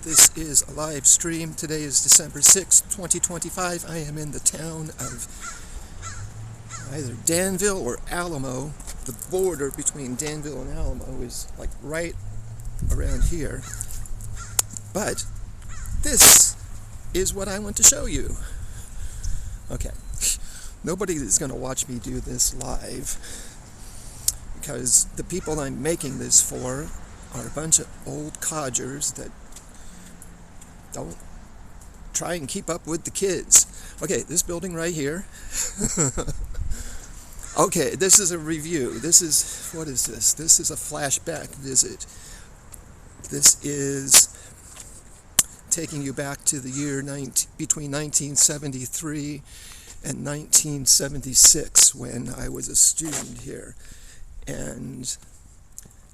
This is a live stream. Today is December 6th, 2025. I am in the town of either Danville or Alamo. The border between Danville and Alamo is like right around here. But this is what I want to show you. Okay, nobody is going to watch me do this live because the people I'm making this for are a bunch of old codgers that don't try and keep up with the kids. Okay, this building right here. Okay, this is a review. What is this? This is a flashback visit. This is taking you back to the year between 1973 and 1976 when I was a student here. And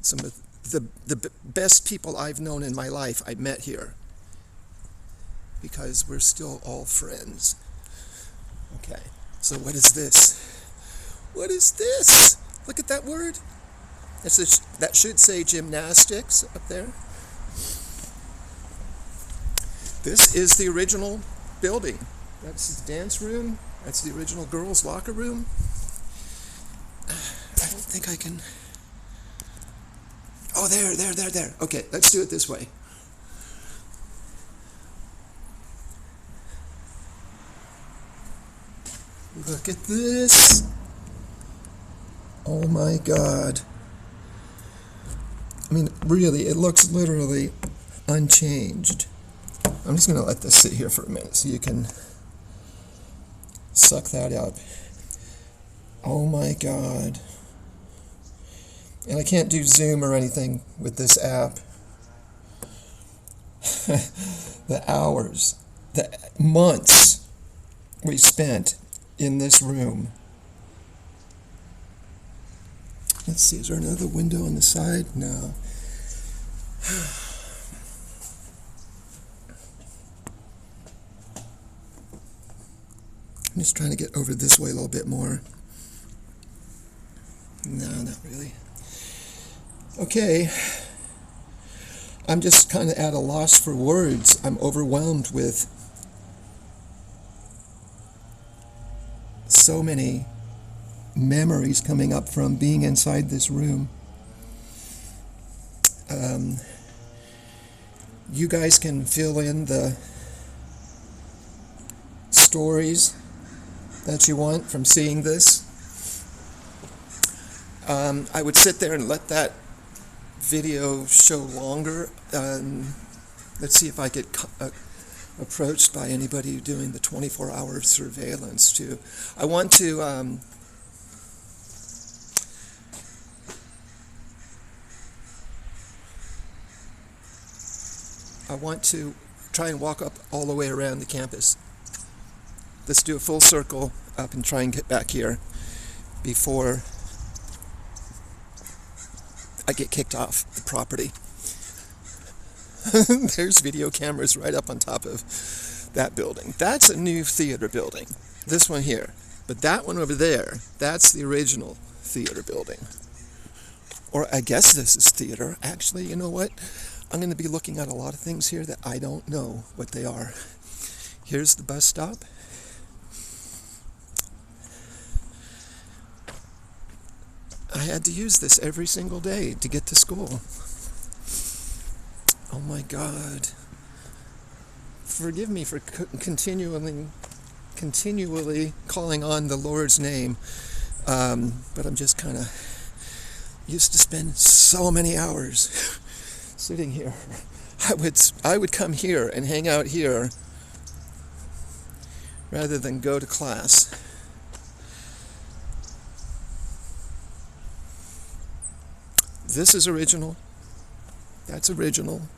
some of the best people I've known in my life I met here because we're still all friends. Okay, so what is this? What is this? Look at that word. That should say gymnastics up there. This is the original building. That's the dance room. That's the original girls' locker room. I don't think I can... Oh, there. Okay, let's do it this way. Look at this. Oh my God. I mean, really, it looks literally unchanged. I'm just going to let this sit here for a minute so you can suck that up. Oh my God. And I can't do Zoom or anything with this app. The hours, the months we spent in this room. Let's see, is there another window on the side? No. I'm just trying to get over this way a little bit more. No, not really. Okay. I'm just kind of at a loss for words. I'm overwhelmed with so many memories coming up from being inside this room. You guys can fill in the stories that you want from seeing this. I would sit there and let that video show longer. Let's see if I get approached by anybody doing the 24-hour surveillance too. I want to try and walk up all the way around the campus. Let's do a full circle up and try and get back here before I get kicked off the property. There's video cameras right up on top of that building. That's a new theater building, this one here. But that one over there, that's the original theater building. Or I guess this is theater. Actually, you know what? I'm going to be looking at a lot of things here that I don't know what they are. Here's the bus stop. I had to use this every single day to get to school. Oh my God. Forgive me for continually calling on the Lord's name, but I'm just kind of used to spend so many hours sitting here. I would come here and hang out here rather than go to class. This is original. That's original.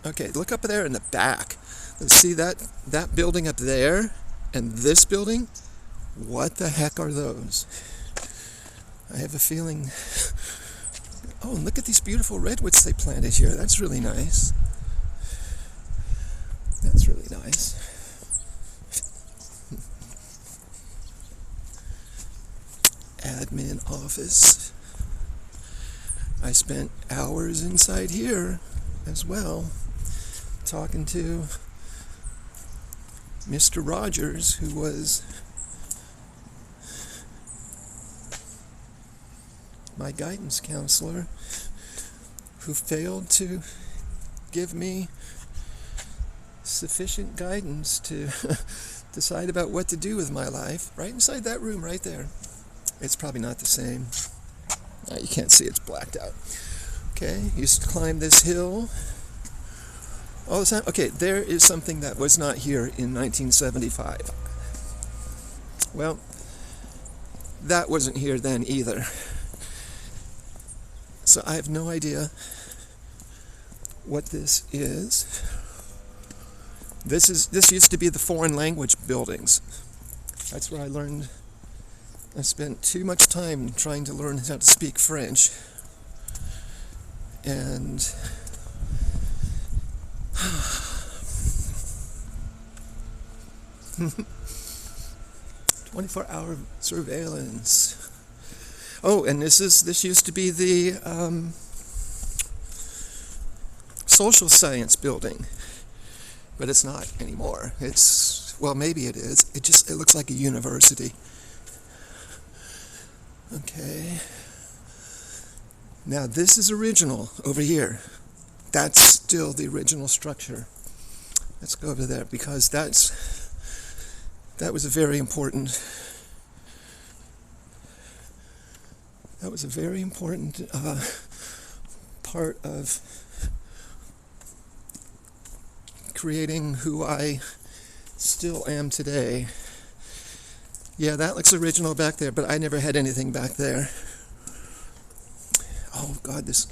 Okay, look up there in the back. Let's see that building up there and this building. What the heck are those? I have a feeling... Oh, and look at these beautiful redwoods they planted here. That's really nice. That's really nice. Admin office. I spent hours inside here as well, talking to Mr. Rogers, who was my guidance counselor, who failed to give me sufficient guidance to decide about what to do with my life. Right inside that room right there. It's probably not the same. You can't see, it's blacked out. Okay, used to climb this hill all the time. Okay, there is something that was not here in 1975. Well, that wasn't here then either. So I have no idea what this is. This used to be the foreign language buildings. That's where I learned. I spent too much time trying to learn how to speak French. And 24-hour surveillance. Oh, and this used to be the social science building, but it's not anymore. Well, maybe it is. It looks like a university. Okay. Now this is original over here. That's still the original structure. Let's go over there because that was a very important. That was a very important part of creating who I still am today. Yeah, that looks original back there, but I never had anything back there. Oh God, this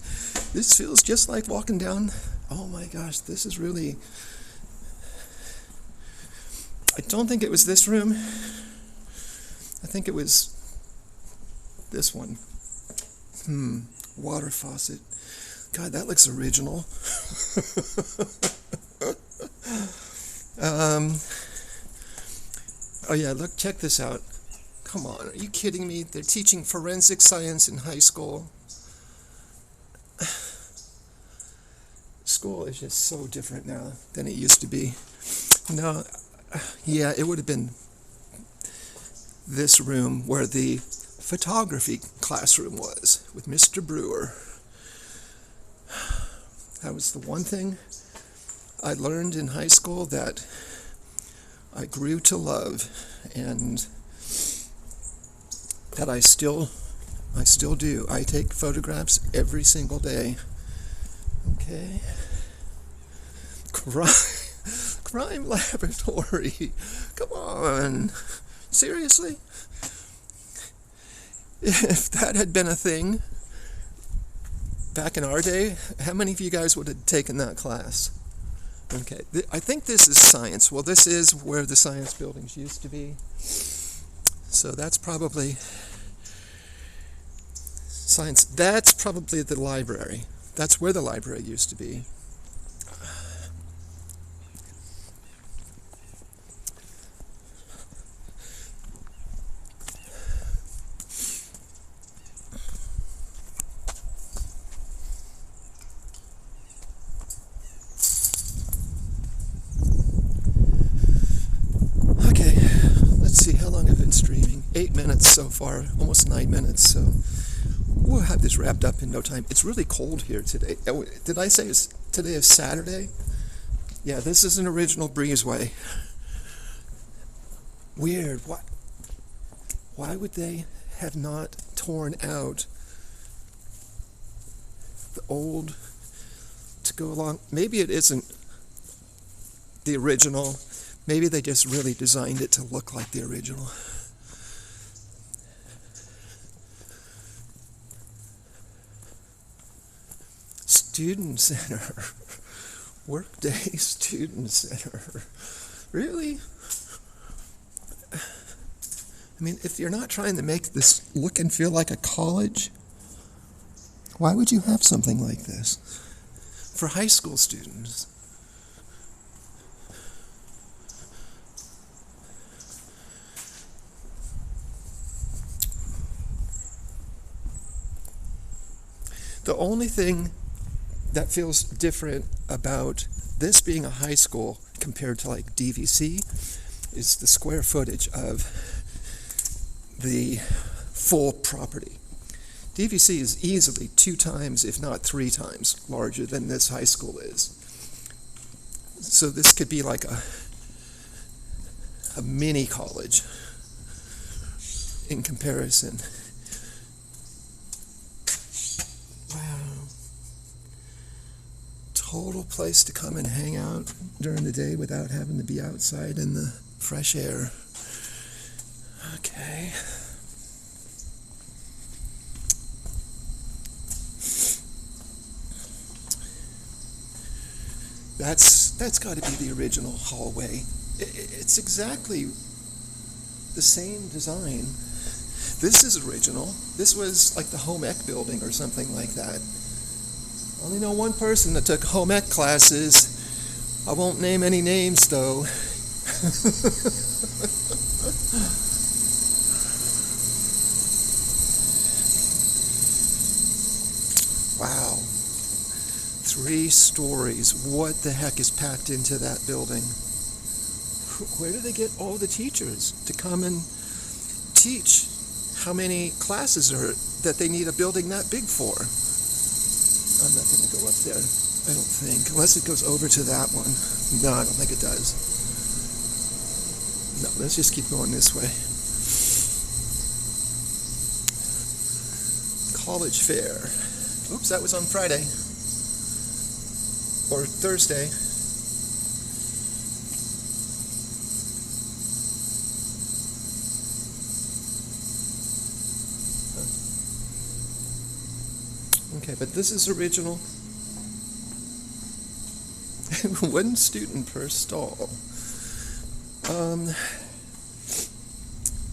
feels just like walking down. Oh my gosh, this is really. I don't think it was this room. I think it was this one. Water faucet. God, that looks original. Oh yeah, look, check this out. Come on, are you kidding me? They're teaching forensic science in high school. School is just so different now than it used to be. No, yeah, it would have been this room where the photography classroom was with Mr. Brewer. That was the one thing I learned in high school that I grew to love, and that I still do. I take photographs every single day. Okay. Crime laboratory. Come on. Seriously? If that had been a thing back in our day, how many of you guys would have taken that class? Okay, I think this is science. Well, this is where the science buildings used to be. So that's probably science. That's probably the library. That's where the library used to be. How long I've been streaming? 8 minutes so far, almost 9 minutes, so we'll have this wrapped up in no time. It's really cold here today. Did I say today is Saturday? Yeah, this is an original breezeway. Weird. Why would they have not torn out the old to go along? Maybe it isn't the original. Maybe they just really designed it to look like the original. Student Center. Workday Student Center. Really? I mean, if you're not trying to make this look and feel like a college, why would you have something like this for high school students? The only thing that feels different about this being a high school compared to like DVC is the square footage of the full property. DVC is easily 2 times, if not 3 times, larger than this high school is. So this could be like a mini college in comparison. Wow. Total place to come and hang out during the day without having to be outside in the fresh air. Okay. That's got to be the original hallway. It's exactly the same design. This is original. This was like the home ec building or something like that. I only know one person that took home ec classes. I won't name any names though. Wow. 3 stories. What the heck is packed into that building? Where do they get all the teachers to come and teach? How many classes are that they need a building that big for? I'm not going to go up there, I don't think. Unless it goes over to that one. No, I don't think it does. No, let's just keep going this way. College fair. Oops, that was on Friday. Or Thursday. Okay, but this is original. 1 student per stall.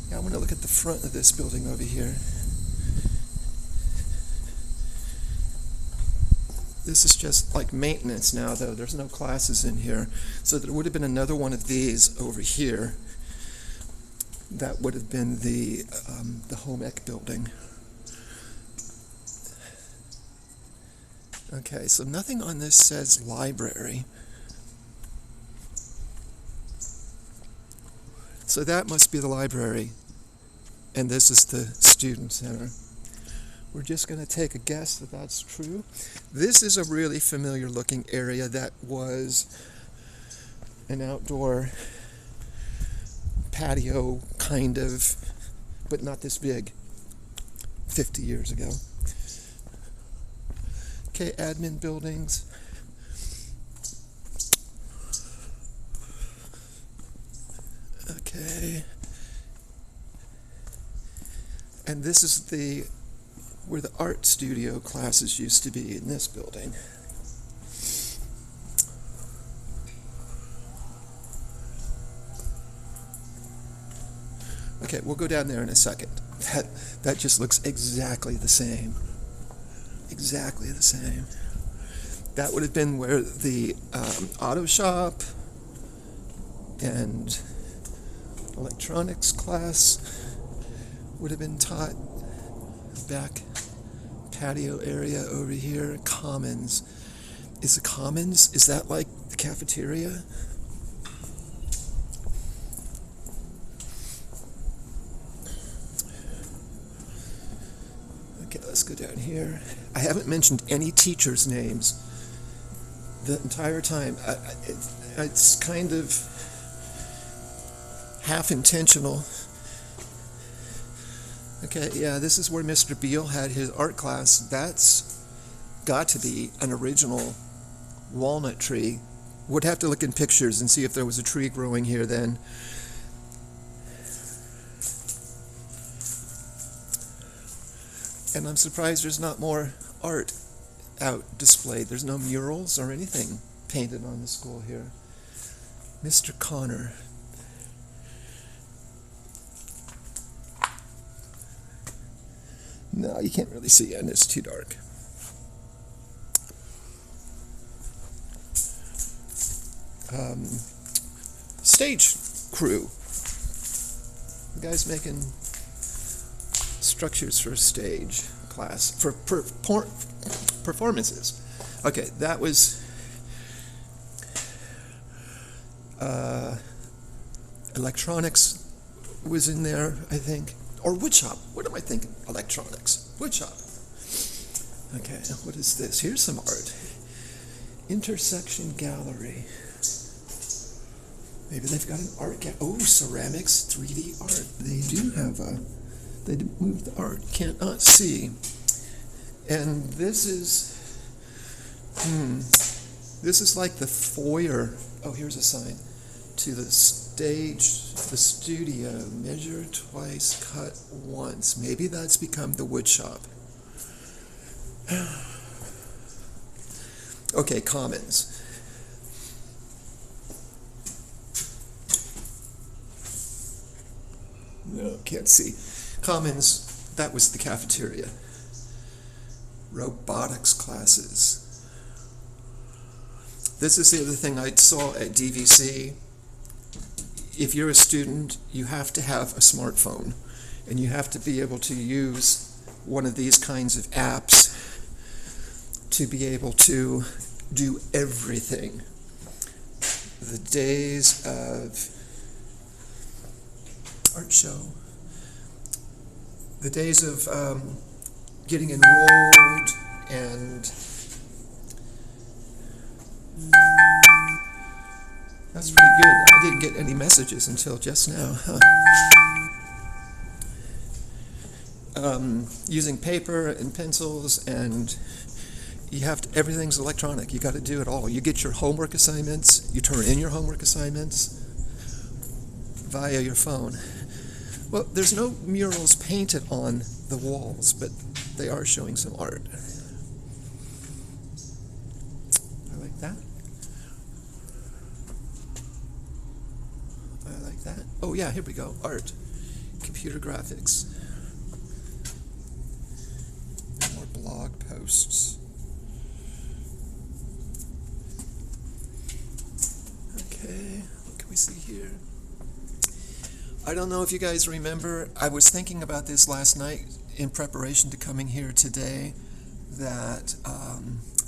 Yeah, I want to look at the front of this building over here. This is just like maintenance now, though. There's no classes in here. So there would have been another one of these over here. That would have been the home ec building. Okay, so nothing on this says library. So that must be the library. And this is the student center. We're just going to take a guess that that's true. This is a really familiar looking area that was an outdoor patio kind of, but not this big, 50 years ago. Okay, admin buildings. Okay. And this is where the art studio classes used to be in this building. Okay, we'll go down there in a second. That just looks exactly the same. Exactly the same. That would have been where the auto shop and electronics class would have been taught. Back patio area over here. Commons. Is the commons, is that like the cafeteria? Okay, let's go down here. I haven't mentioned any teachers' names the entire time. It's kind of half intentional. Okay, yeah, this is where Mr. Beale had his art class. That's got to be an original walnut tree. Would have to look in pictures and see if there was a tree growing here then. And I'm surprised there's not more art out displayed. There's no murals or anything painted on the school here. Mr. Connor. No, you can't really see it, and it's too dark. Stage crew. The guy's making structures for stage class, for performances. Okay, that was electronics was in there, I think. Or woodshop. What am I thinking? Electronics. Woodshop. Okay, what is this? Here's some art. Intersection Gallery. Maybe they've got an art gallery. Oh, ceramics, 3D art. They do have they moved the art. Can't not see. And this is like the foyer. Oh, here's a sign. To the stage, the studio. Measure twice, cut once. Maybe that's become the wood shop. Okay, Commons. No, can't see. Commons, that was the cafeteria. Robotics classes. This is the other thing I saw at DVC. If you're a student, you have to have a smartphone, and you have to be able to use one of these kinds of apps to be able to do everything. The days of art show, the days of getting enrolled, and that's pretty good. I didn't get any messages until just now. Using paper and pencils, and everything's electronic. You got to do it all. You get your homework assignments, you turn in your homework assignments via your phone. Well, there's no murals painted on the walls, but they are showing some art. I like that. I like that. Oh yeah, here we go. Art. Computer graphics. More blog posts. Okay, what can we see here? I don't know if you guys remember, I was thinking about this last night in preparation to coming here today, that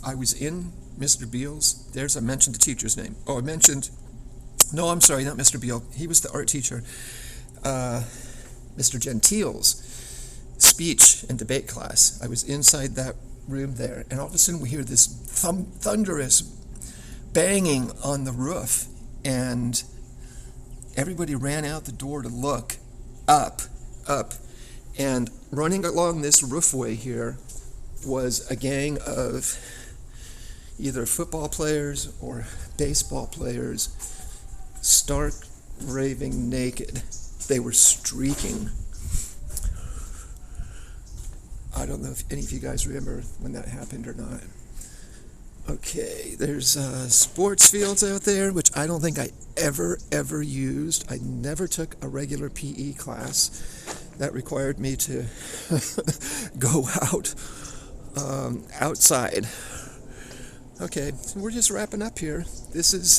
I was in Mr. Beale's. I mentioned the teacher's name. Oh, no, I'm sorry, not Mr. Beale. He was the art teacher. Mr. Gentile's speech and debate class. I was inside that room there, and all of a sudden we hear this thunderous banging on the roof, and everybody ran out the door to look up, and running along this roofway here was a gang of either football players or baseball players, stark raving naked. They were streaking. I don't know if any of you guys remember when that happened or not. Okay, there's sports fields out there, which I don't think I ever used. I never took a regular PE class. That required me to go outside. Okay, so we're just wrapping up here. This is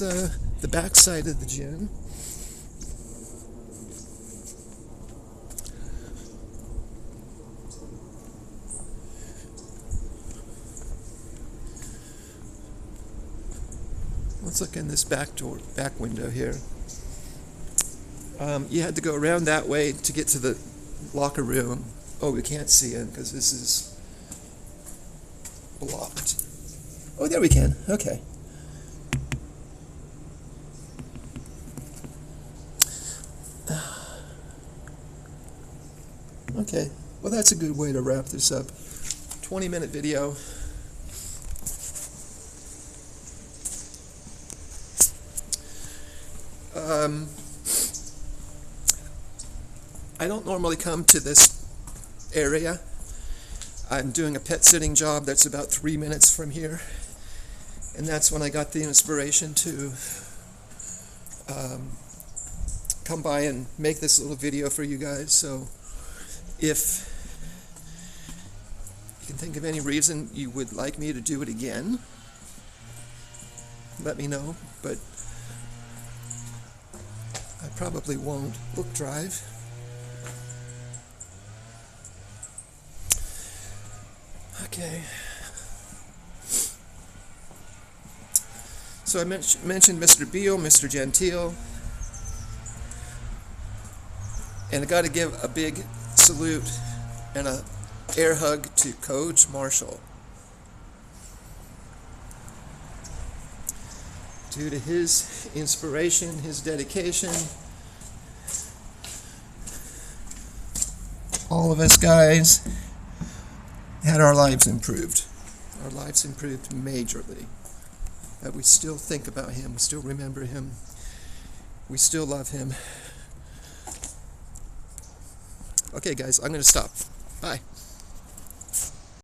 the back side of the gym. Let's look in this back window here. You had to go around that way to get to the locker room. Oh, we can't see it because this is blocked. Oh, there we can. Okay. Okay. Well, that's a good way to wrap this up. 20-minute video. I don't normally come to this area. I'm doing a pet sitting job that's about 3 minutes from here, and that's when I got the inspiration to come by and make this little video for you guys. So if you can think of any reason you would like me to do it again, let me know, but I probably won't. Book drive. Okay. So I mentioned Mr. Beale, Mr. Gentile, and I got to give a big salute and a air hug to Coach Marshall. Due to his inspiration, his dedication, all of us guys had our lives improved. Our lives improved majorly. But we still think about him, we still remember him, we still love him. Okay guys, I'm going to stop. Bye.